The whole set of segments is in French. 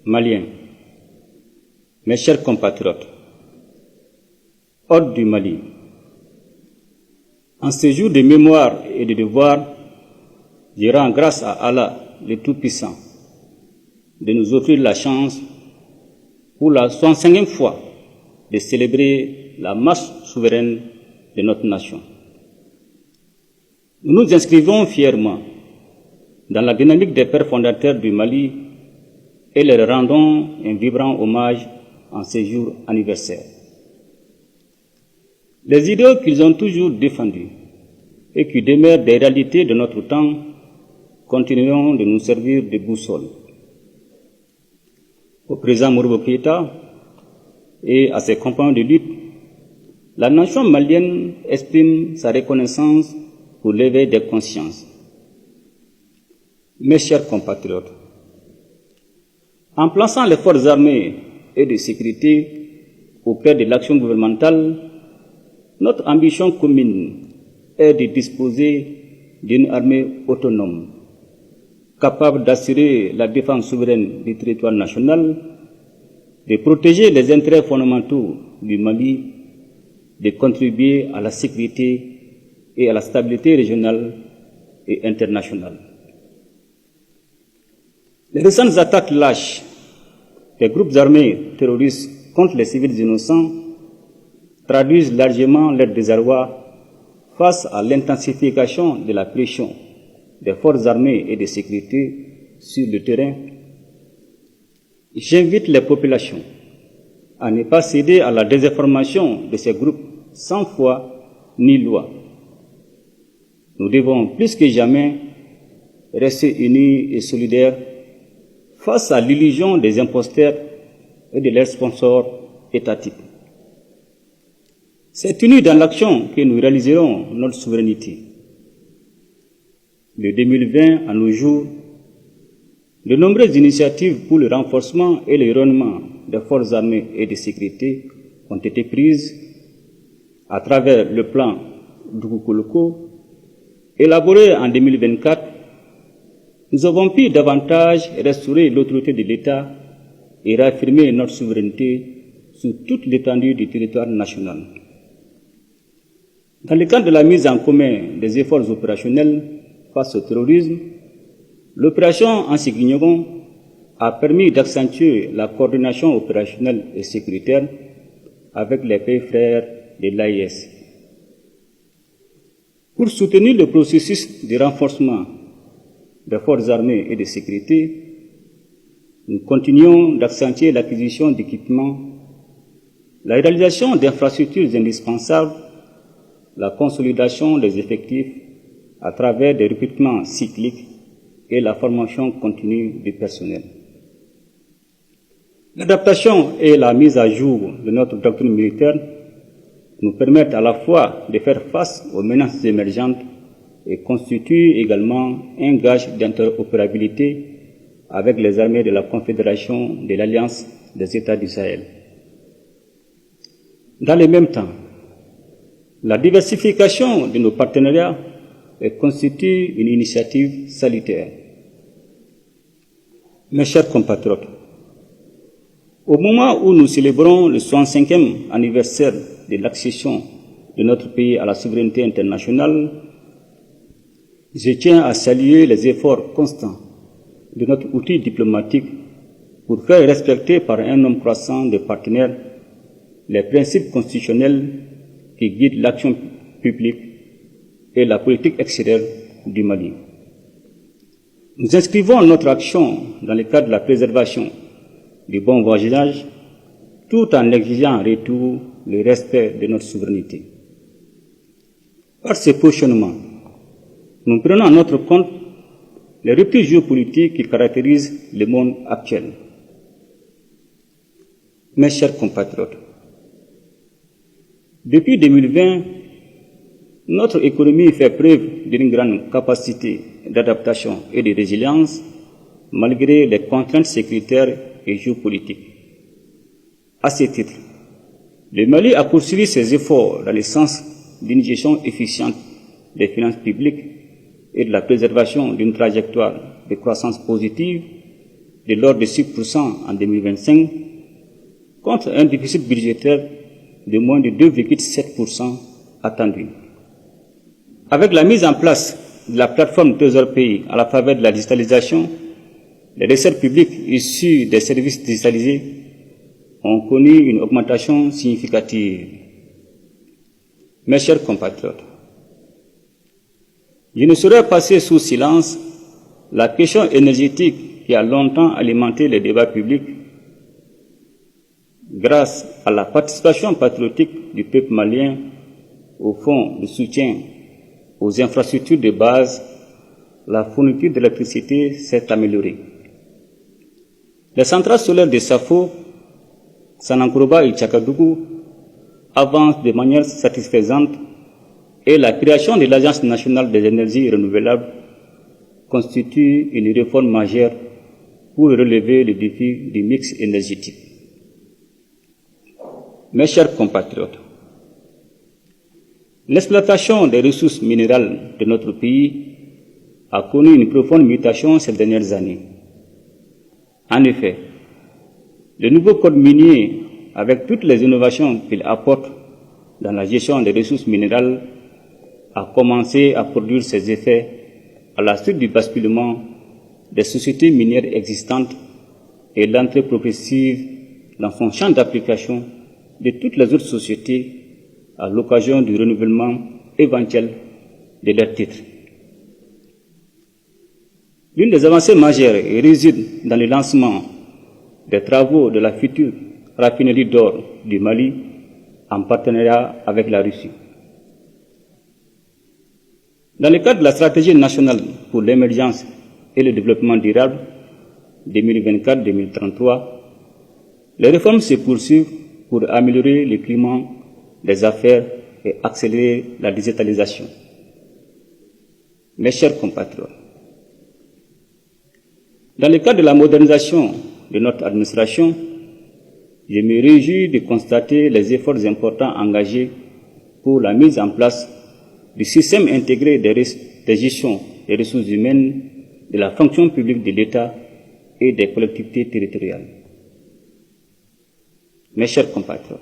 Maliens, mes chers compatriotes, hôtes du Mali, en ce jour de mémoire et de devoir, je rends grâce à Allah, le Tout-Puissant, de nous offrir la chance, pour la 65e fois, de célébrer la marche souveraine de notre nation. Nous nous inscrivons fièrement dans la dynamique des pères fondateurs du Mali et leur rendons un vibrant hommage en ce jour anniversaire. Les idéaux qu'ils ont toujours défendus et qui demeurent des réalités de notre temps continueront de nous servir de boussole. Au président Modibo Keïta et à ses compagnons de lutte, la nation malienne exprime sa reconnaissance pour l'éveil des consciences. Mes chers compatriotes, en plaçant les forces armées et de sécurité au cœur de l'action gouvernementale, notre ambition commune est de disposer d'une armée autonome, capable d'assurer la défense souveraine du territoire national, de protéger les intérêts fondamentaux du Mali, de contribuer à la sécurité et à la stabilité régionale et internationale. Les récentes attaques lâches des groupes armés terroristes contre les civils innocents traduisent largement leur désarroi face à l'intensification de la pression des forces armées et de sécurité sur le terrain. J'invite les populations à ne pas céder à la désinformation de ces groupes sans foi ni loi. Nous devons plus que jamais rester unis et solidaires face à l'illusion des imposteurs et de leurs sponsors étatiques. C'est uni dans l'action que nous réaliserons notre souveraineté. De 2020 à nos jours, de nombreuses initiatives pour le renforcement et le rayonnement des forces armées et de sécurité ont été prises à travers le plan Dukukoloko, élaboré en 2024. Nous avons pu davantage restaurer l'autorité de l'État et réaffirmer notre souveraineté sur toute l'étendue du territoire national. Dans le cadre de la mise en commun des efforts opérationnels face au terrorisme, l'opération Ansignigon a permis d'accentuer la coordination opérationnelle et sécuritaire avec les pays frères de l'AIS. Pour soutenir le processus de renforcement des forces armées et de sécurité, nous continuons d'accentuer l'acquisition d'équipements, la réalisation d'infrastructures indispensables, la consolidation des effectifs à travers des recrutements cycliques et la formation continue du personnel. L'adaptation et la mise à jour de notre doctrine militaire nous permettent à la fois de faire face aux menaces émergentes et constitue également un gage d'interopérabilité avec les armées de la Confédération de l'Alliance des États du Sahel. Dans le même temps, la diversification de nos partenariats constitue une initiative salutaire. Mes chers compatriotes, au moment où nous célébrons le 65e anniversaire de l'accession de notre pays à la souveraineté internationale, je tiens à saluer les efforts constants de notre outil diplomatique pour faire respecter par un nombre croissant de partenaires les principes constitutionnels qui guident l'action publique et la politique extérieure du Mali. Nous inscrivons notre action dans le cadre de la préservation du bon voisinage tout en exigeant en retour le respect de notre souveraineté. Par ce positionnement, nous prenons en notre compte les ruptures géopolitiques qui caractérisent le monde actuel. Mes chers compatriotes, depuis 2020, notre économie fait preuve d'une grande capacité d'adaptation et de résilience malgré les contraintes sécuritaires et géopolitiques. À ce titre, le Mali a poursuivi ses efforts dans le sens d'une gestion efficiente des finances publiques et de la préservation d'une trajectoire de croissance positive de l'ordre de 6% en 2025, contre un déficit budgétaire de moins de 2,7% attendu. Avec la mise en place de la plateforme Trésor Pays à la faveur de la digitalisation, les recettes publiques issues des services digitalisés ont connu une augmentation significative. Mes chers compatriotes, je ne saurais passer sous silence la question énergétique qui a longtemps alimenté les débats publics. Grâce à la participation patriotique du peuple malien au fonds de soutien aux infrastructures de base, la fourniture d'électricité s'est améliorée. Les centrales solaires de Safo, Sanankoroba et Tchakadougou avancent de manière satisfaisante et la création de l'Agence nationale des énergies renouvelables constitue une réforme majeure pour relever le défi du mix énergétique. Mes chers compatriotes, l'exploitation des ressources minérales de notre pays a connu une profonde mutation ces dernières années. En effet, le nouveau code minier, avec toutes les innovations qu'il apporte dans la gestion des ressources minérales, a commencé à produire ses effets à la suite du basculement des sociétés minières existantes et l'entrée progressive dans son champ d'application de toutes les autres sociétés à l'occasion du renouvellement éventuel de leurs titres. L'une des avancées majeures réside dans le lancement des travaux de la future raffinerie d'or du Mali en partenariat avec la Russie. Dans le cadre de la stratégie nationale pour l'émergence et le développement durable 2024-2033, les réformes se poursuivent pour améliorer le climat des affaires et accélérer la digitalisation. Mes chers compatriotes, dans le cadre de la modernisation de notre administration, je me réjouis de constater les efforts importants engagés pour la mise en place du système intégré de gestion des ressources humaines de la fonction publique de l'État et des collectivités territoriales. Mes chers compatriotes,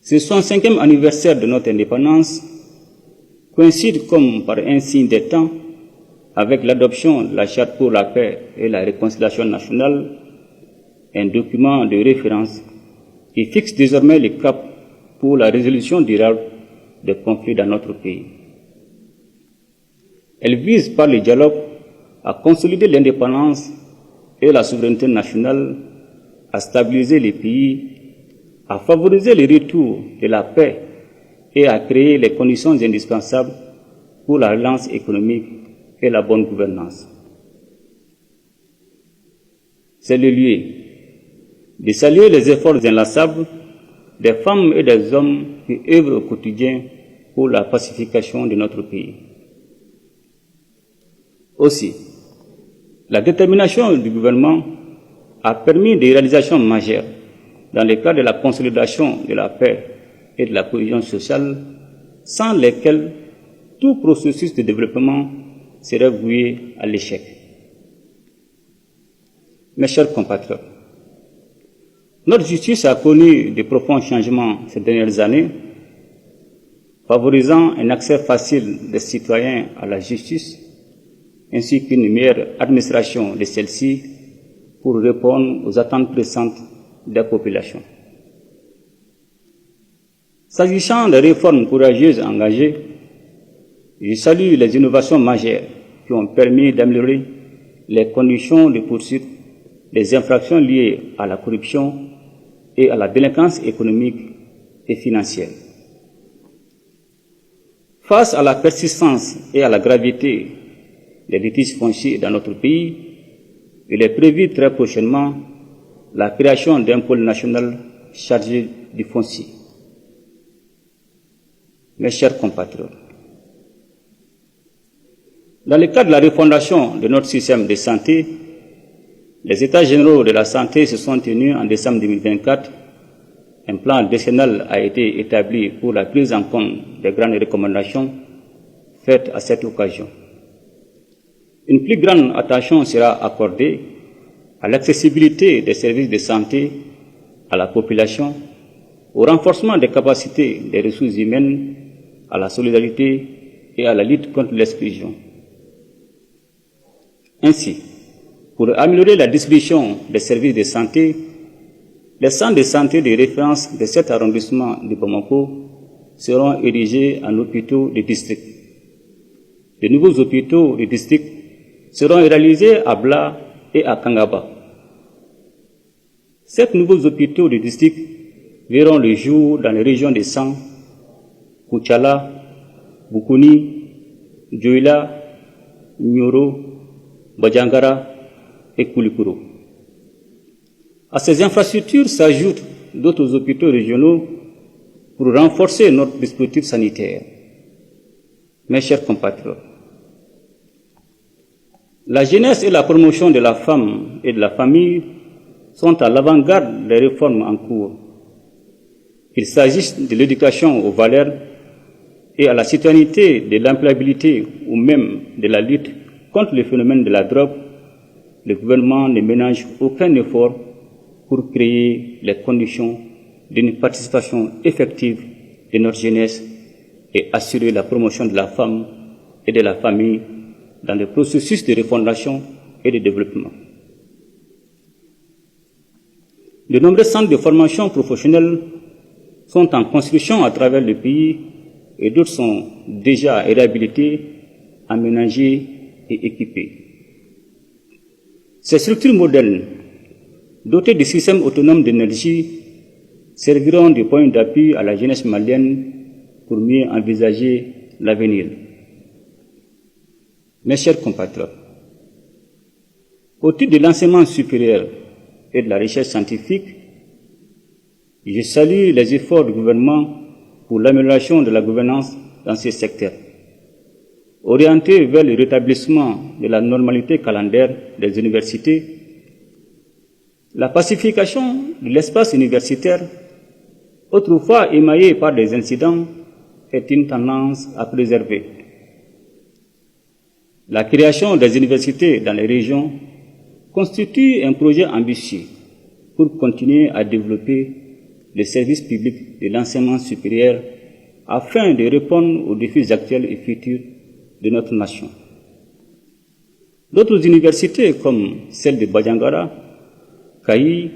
ce 65e anniversaire de notre indépendance coïncide comme par un signe des temps avec l'adoption de la Charte pour la paix et la réconciliation nationale, un document de référence qui fixe désormais le cap pour la résolution durable des conflits dans notre pays. Elle vise par le dialogue à consolider l'indépendance et la souveraineté nationale, à stabiliser les pays, à favoriser le retour de la paix et à créer les conditions indispensables pour la relance économique et la bonne gouvernance. C'est le lieu de saluer les efforts inlassables des femmes et des hommes qui œuvrent au quotidien pour la pacification de notre pays. Aussi, la détermination du gouvernement a permis des réalisations majeures dans le cadre de la consolidation de la paix et de la cohésion sociale, sans lesquelles tout processus de développement serait voué à l'échec. Mes chers compatriotes, notre justice a connu de profonds changements ces dernières années, favorisant un accès facile des citoyens à la justice, ainsi qu'une meilleure administration de celle-ci pour répondre aux attentes pressantes des populations. S'agissant des réformes courageuses engagées, je salue les innovations majeures qui ont permis d'améliorer les conditions de poursuite des infractions liées à la corruption et à la délinquance économique et financière. Face à la persistance et à la gravité des litiges fonciers dans notre pays, il est prévu très prochainement la création d'un pôle national chargé du foncier. Mes chers compatriotes, dans le cadre de la refondation de notre système de santé, les États généraux de la santé se sont tenus en décembre 2024. Un plan décennal a été établi pour la prise en compte des grandes recommandations faites à cette occasion. Une plus grande attention sera accordée à l'accessibilité des services de santé à la population, au renforcement des capacités des ressources humaines, à la solidarité et à la lutte contre l'exclusion. Ainsi, pour améliorer la distribution des services de santé, les centres de santé de référence de cet arrondissement de Bamako seront érigés en hôpitaux de district. De nouveaux hôpitaux de district seront réalisés à Bla et à Kangaba. Ces nouveaux hôpitaux de district verront le jour dans les régions de San, Kuchala, Bukuni, Djoila, Nyoro, Bajangara et Koulikoro. À ces infrastructures s'ajoutent d'autres hôpitaux régionaux pour renforcer notre dispositif sanitaire. Mes chers compatriotes, la jeunesse et la promotion de la femme et de la famille sont à l'avant-garde des réformes en cours. Qu'il s'agisse de l'éducation aux valeurs et à la citoyenneté, de l'employabilité ou même de la lutte contre le phénomène de la drogue, le gouvernement ne ménage aucun effort pour créer les conditions d'une participation effective de notre jeunesse et assurer la promotion de la femme et de la famille dans le processus de refondation et de développement. De nombreux centres de formation professionnelle sont en construction à travers le pays et d'autres sont déjà réhabilités, aménagés et équipés. Ces structures modernes, dotées de systèmes autonomes d'énergie, serviront de point d'appui à la jeunesse malienne pour mieux envisager l'avenir. Mes chers compatriotes, au titre de l'enseignement supérieur et de la recherche scientifique, je salue les efforts du gouvernement pour l'amélioration de la gouvernance dans ces secteurs. Orientés vers le rétablissement de la normalité calendaire des universités, la pacification de l'espace universitaire, autrefois émaillé par des incidents, est une tendance à préserver. La création des universités dans les régions constitue un projet ambitieux pour continuer à développer les services publics de l'enseignement supérieur afin de répondre aux défis actuels et futurs de notre nation. D'autres universités comme celle de Bajangara, Kayi,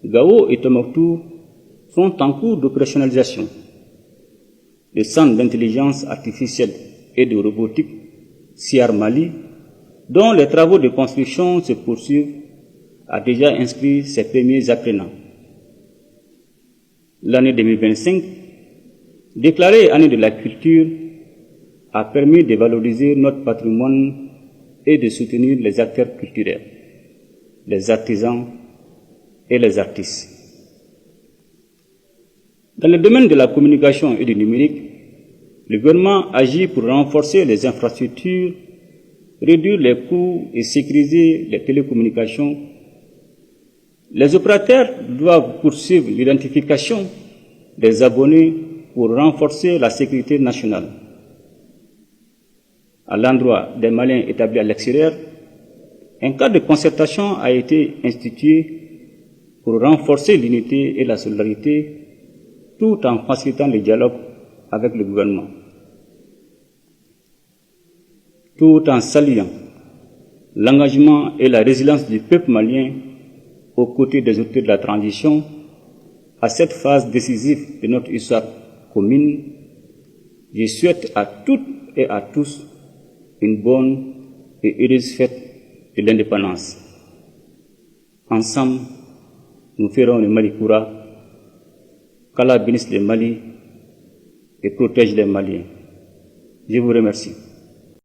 Gao et Tombouctou sont en cours d'opérationnalisation. Le Centre d'intelligence artificielle et de robotique CIAR Mali, dont les travaux de construction se poursuivent, a déjà inscrit ses premiers apprenants. L'année 2025, déclarée année de la culture, a permis de valoriser notre patrimoine et de soutenir les acteurs culturels, les artisans et les artistes. Dans le domaine de la communication et du numérique, le gouvernement agit pour renforcer les infrastructures, réduire les coûts et sécuriser les télécommunications. Les opérateurs doivent poursuivre l'identification des abonnés pour renforcer la sécurité nationale. À l'endroit des Maliens établis à l'extérieur, un cadre de concertation a été institué pour renforcer l'unité et la solidarité tout en facilitant le dialogue avec le gouvernement. Tout en saluant l'engagement et la résilience du peuple malien aux côtés des autorités de la transition à cette phase décisive de notre histoire commune, je souhaite à toutes et à tous une bonne et heureuse fête de l'indépendance. Ensemble, nous ferons le Mali Koura, qu'Allah bénisse le Mali et protège les Maliens. Je vous remercie.